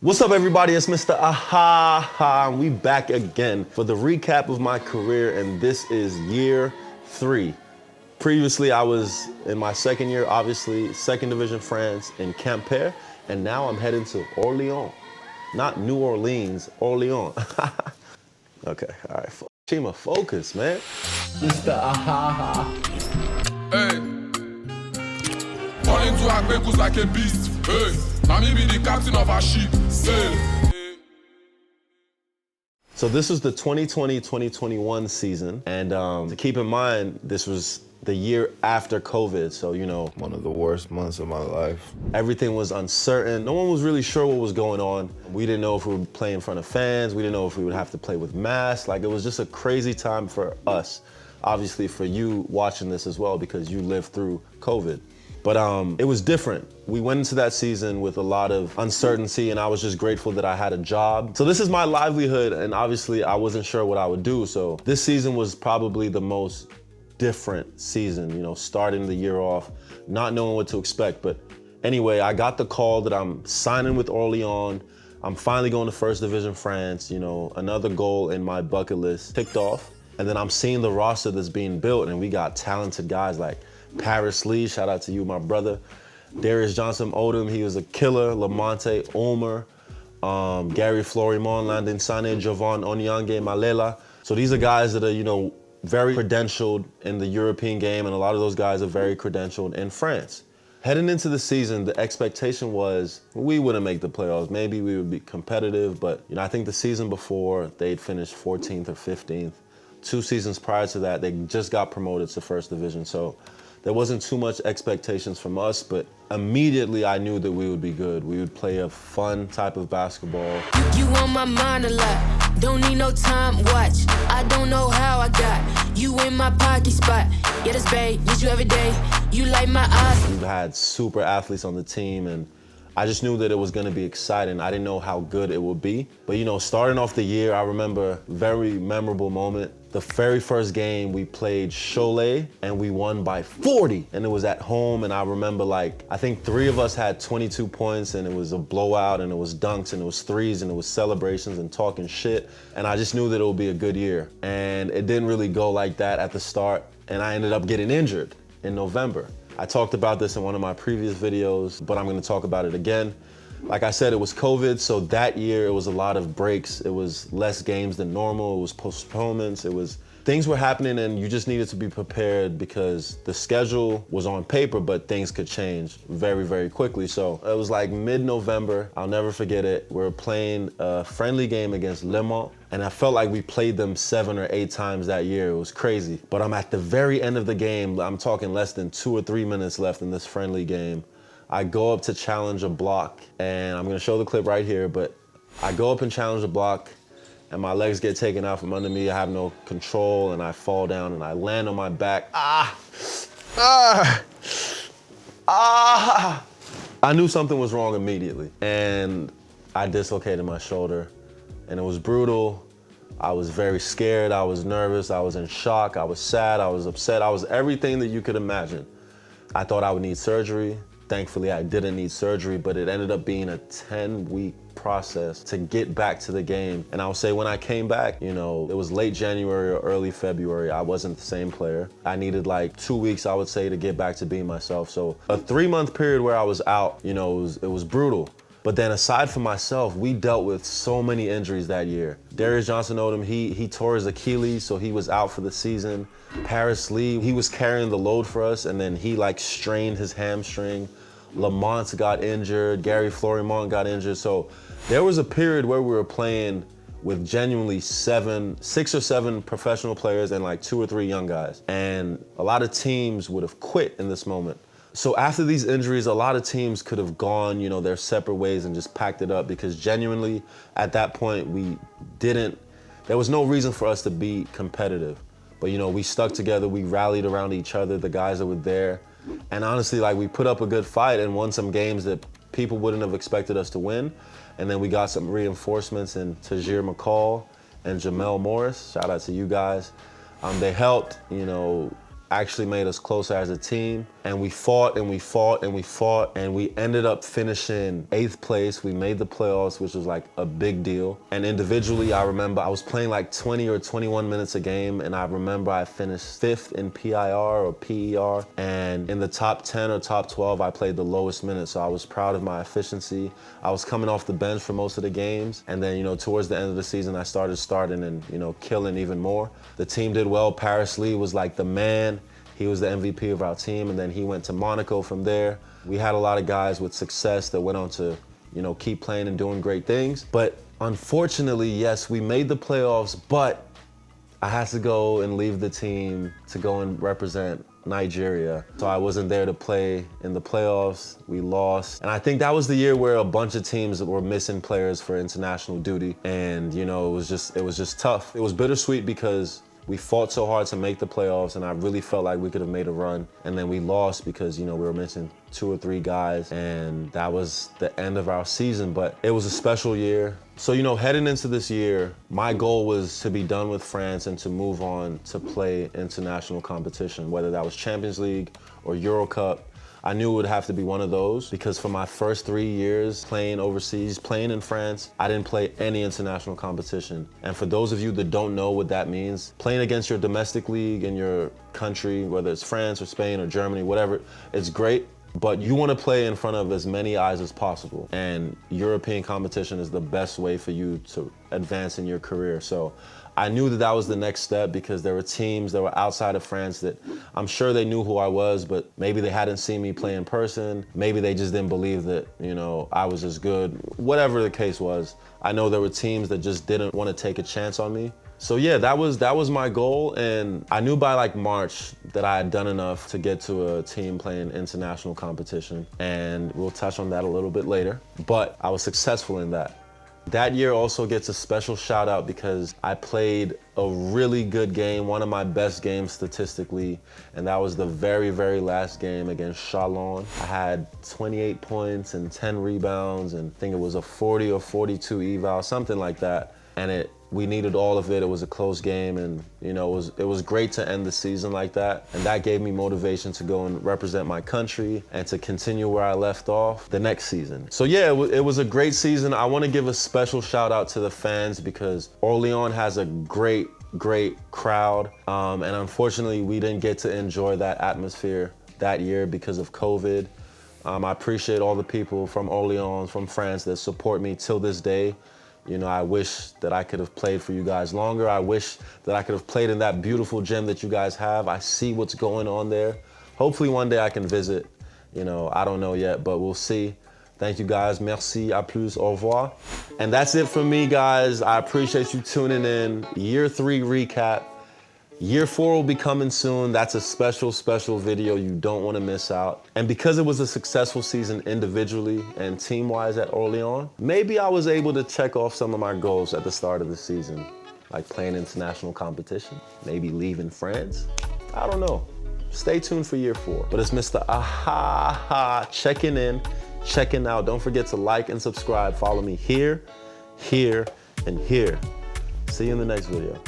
What's up, everybody? It's Mr. Aha. We back again for the recap of my career, and this is year 3. Previously, I was in my second year, obviously, second division France in Quimper, and now I'm heading to Orléans. Not New Orleans, Orléans. Okay, all right. Chima, focus, man. Mr. Aha. Hey. Falling to Akbekus like a beast. Hey. Now me be the captain of our ship. Sail. So this was the 2020-2021 season, and to keep in mind, this was the year after COVID, so you know, one of the worst months of my life. Everything was uncertain. No one was really sure what was going on. We didn't know if we would play in front of fans. We didn't know if we would have to play with masks. Like, it was just a crazy time for us. Obviously for you watching this as well, because you lived through COVID. But it was different. We went into that season with a lot of uncertainty, and I was just grateful that I had a job. So this is my livelihood, and obviously I wasn't sure what I would do. So this season was probably the most different season, you know, starting the year off, not knowing what to expect. But anyway, I got the call that I'm signing with Orléans. I'm finally going to First Division France, you know, another goal in my bucket list ticked off. And then I'm seeing the roster that's being built, and we got talented guys like Paris Lee, shout out to you, my brother. Darius Johnson Odom, he was a killer. Lamonte, Omer, Gary Florimon, Landon Sane, Jovan Onyange, Malela. So these are guys that are, you know, very credentialed in the European game, and a lot of those guys are very credentialed in France. Heading into the season, the expectation was we wouldn't make the playoffs. Maybe we would be competitive, but you know, I think the season before, they'd finished 14th or 15th. 2 seasons prior to that, they just got promoted to First Division. So there wasn't too much expectations from us, but immediately I knew that we would be good. We would play a fun type of basketball. You on my mind a lot, don't need no time, watch. I don't know how I got you in my pocket spot. Yeah, that's babe, need you every day. You like my eyes. We've had super athletes on the team, and I just knew that it was gonna be exciting. I didn't know how good it would be. But you know, starting off the year, I remember a very memorable moment. The very first game we played Cholet, and we won by 40, and it was at home. And I remember, like, I think 3 of us had 22 points, and it was a blowout, and it was dunks, and it was threes, and it was celebrations and talking shit. And I just knew that it would be a good year. And it didn't really go like that at the start, and I ended up getting injured in November. I talked about this in one of my previous videos, but I'm gonna talk about it again. Like I said, it was COVID, so that year it was a lot of breaks. It was less games than normal. It was postponements. Things were happening, and you just needed to be prepared because the schedule was on paper, but things could change very, very quickly. So it was like mid-November. I'll never forget it. We were playing a friendly game against Le Mans, and I felt like we played them 7 or 8 times that year. It was crazy. But I'm at the very end of the game. I'm talking less than 2 or 3 minutes left in this friendly game. I go up to challenge a block, and I'm gonna show the clip right here, but I go up and challenge a block, and my legs get taken out from under me. I have no control, and I fall down, and I land on my back. I knew something was wrong immediately, and I dislocated my shoulder, and it was brutal. I was very scared, I was nervous, I was in shock, I was sad, I was upset, I was everything that you could imagine. I thought I would need surgery. Thankfully, I didn't need surgery, but it ended up being a 10-week process to get back to the game. And I'll say when I came back, you know, it was late January or early February. I wasn't the same player. I needed like 2 weeks, I would say, to get back to being myself. So a 3-month period where I was out, you know, it was brutal. But then aside from myself, we dealt with so many injuries that year. Darius Johnson Odom, he tore his Achilles, so he was out for the season. Paris Lee, he was carrying the load for us, and then he like strained his hamstring. Lamont got injured, Gary Florimon got injured. So there was a period where we were playing with genuinely 6 or 7 professional players and like 2 or 3 young guys. And a lot of teams would have quit in this moment. So after these injuries, a lot of teams could have gone, you know, their separate ways and just packed it up, because genuinely at that point there was no reason for us to be competitive. But you know, we stuck together, we rallied around each other, the guys that were there. And honestly, like, we put up a good fight and won some games that people wouldn't have expected us to win. And then we got some reinforcements in Tajir McCall and Jamel Morris. Shout out to you guys. They helped, you know, actually made us closer as a team. And we fought and we fought and we fought, and we ended up finishing 8th place. We made the playoffs, which was like a big deal. And individually, I remember I was playing like 20 or 21 minutes a game, and I remember I finished 5th in PIR or PER, and in the top 10 or top 12, I played the lowest minutes, so I was proud of my efficiency. I was coming off the bench for most of the games, and then, you know, towards the end of the season, I started starting and, you know, killing even more. The team did well. Paris Lee was like the man. He was the MVP of our team, and then he went to Monaco from there. We had a lot of guys with success that went on to, you know, keep playing and doing great things. But unfortunately, yes, we made the playoffs, but I had to go and leave the team to go and represent Nigeria. So I wasn't there to play in the playoffs. We lost. And I think that was the year where a bunch of teams were missing players for international duty. And, you know, it was just tough. It was bittersweet because we fought so hard to make the playoffs, and I really felt like we could have made a run. And then we lost because, you know, we were missing 2 or 3 guys, and that was the end of our season. But it was a special year. So, you know, heading into this year, my goal was to be done with France and to move on to play international competition, whether that was Champions League or Euro Cup. I knew it would have to be one of those because for my first 3 years playing overseas, playing in France, I didn't play any international competition. And for those of you that don't know what that means, playing against your domestic league in your country, whether it's France or Spain or Germany, whatever, it's great. But you want to play in front of as many eyes as possible. And European competition is the best way for you to advance in your career. So I knew that that was the next step because there were teams that were outside of France that I'm sure they knew who I was, but maybe they hadn't seen me play in person. Maybe they just didn't believe that, you know, I was as good. Whatever the case was, I know there were teams that just didn't want to take a chance on me. So yeah, that was my goal, and I knew by like March that I had done enough to get to a team playing international competition, and we'll touch on that a little bit later, but I was successful in that. That year also gets a special shout out because I played a really good game, one of my best games statistically, and that was the very, very last game against Chalon. I had 28 points and 10 rebounds, and I think it was a 40 or 42 eval, something like that, and we needed all of it. It was a close game, and you know, it was great to end the season like that. And that gave me motivation to go and represent my country and to continue where I left off the next season. So yeah, it was a great season. I want to give a special shout out to the fans because Orléans has a great crowd. And unfortunately, we didn't get to enjoy that atmosphere that year because of COVID. I appreciate all the people from Orléans, from France that support me till this day. You know, I wish that I could have played for you guys longer. I wish that I could have played in that beautiful gym that you guys have. I see what's going on there. Hopefully one day I can visit. You know, I don't know yet, but we'll see. Thank you guys. Merci, à plus, au revoir. And that's it from me, guys. I appreciate you tuning in. Year 3 recap. Year 4 will be coming soon. That's a special video you don't want to miss out. And because it was a successful season individually and team-wise at Orléans, maybe I was able to check off some of my goals at the start of the season, like playing international competition, maybe leaving France. I don't know. Stay tuned for year 4. But it's Mr. Aha checking in, checking out. Don't forget to like and subscribe. Follow me here, and here. See you in the next video.